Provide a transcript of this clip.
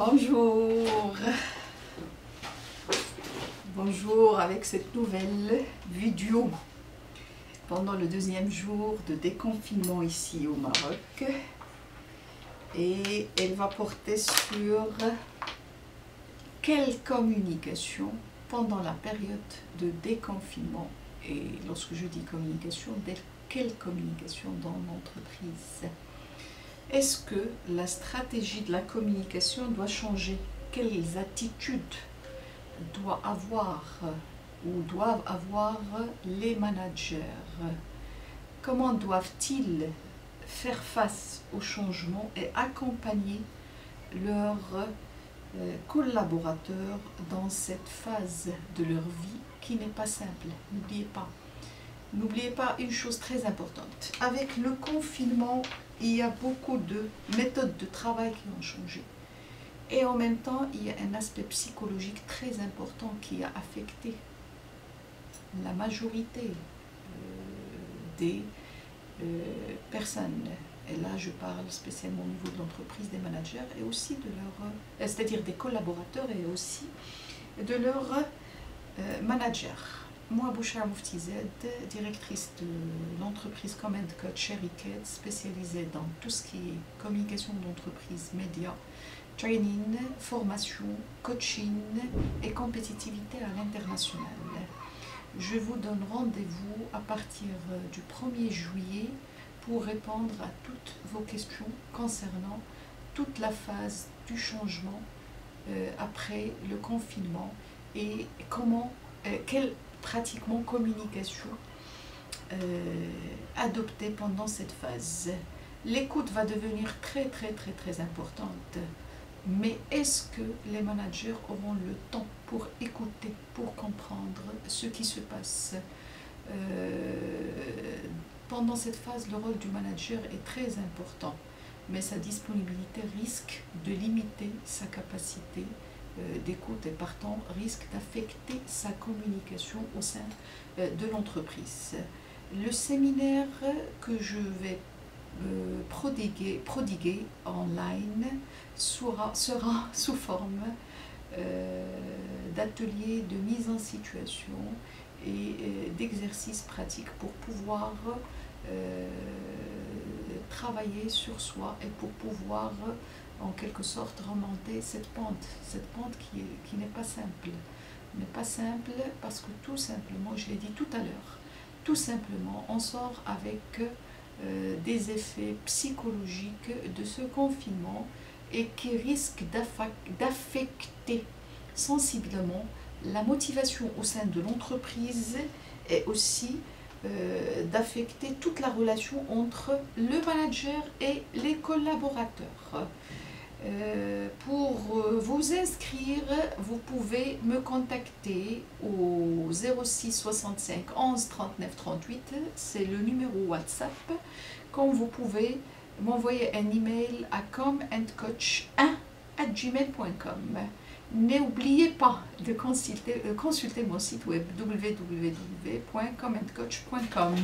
Bonjour. Bonjour avec cette nouvelle vidéo pendant le deuxième jour de déconfinement ici au Maroc, et elle va porter sur quelle communication pendant la période de déconfinement. Et lorsque je dis communication, quelle communication dans l'entreprise? Est-ce que la stratégie de la communication doit changer? Quelles attitudes doivent avoir les managers? Comment doivent-ils faire face au changement et accompagner leurs collaborateurs dans cette phase de leur vie qui n'est pas simple? N'oubliez pas une chose très importante. Avec le confinement, il y a beaucoup de méthodes de travail qui ont changé. Et en même temps, il y a un aspect psychologique très important qui a affecté la majorité des personnes. Et là, je parle spécialement au niveau de l'entreprise, des managers et aussi de leurs, c'est-à-dire des collaborateurs et aussi de leurs managers. Moi, Bouchra Moufti-Zed, directrice de l'entreprise Command Coach Sheriket, spécialisée dans tout ce qui est communication d'entreprise, médias, training, formation, coaching et compétitivité à l'international. Je vous donne rendez-vous à partir du 1er juillet pour répondre à toutes vos questions concernant toute la phase du changement après le confinement et comment, quelle pratiquement communication adopter pendant cette phase. L'écoute va devenir très importante, mais est-ce que les managers auront le temps pour écouter, pour comprendre ce qui se passe? Pendant cette phase, le rôle du manager est très important, mais sa disponibilité risque de limiter sa capacité d'écoute et partant risque d'affecter sa communication au sein de l'entreprise. Le séminaire que je vais prodiguer online sera sous forme d'ateliers de mise en situation et d'exercices pratiques pour pouvoir travailler sur soi et pour pouvoir en quelque sorte remonter cette pente qui n'est pas simple. N'est pas simple parce que tout simplement, je l'ai dit tout à l'heure, tout simplement on sort avec des effets psychologiques de ce confinement et qui risquent d'affecter sensiblement la motivation au sein de l'entreprise et aussi d'affecter toute la relation entre le manager et les collaborateurs. Pour vous inscrire, vous pouvez me contacter au 06 65 11 39 38, c'est le numéro WhatsApp, comme vous pouvez m'envoyer un email à comandcoach1@gmail.com. N'oubliez pas de consulter mon site web www.comandcoach.com.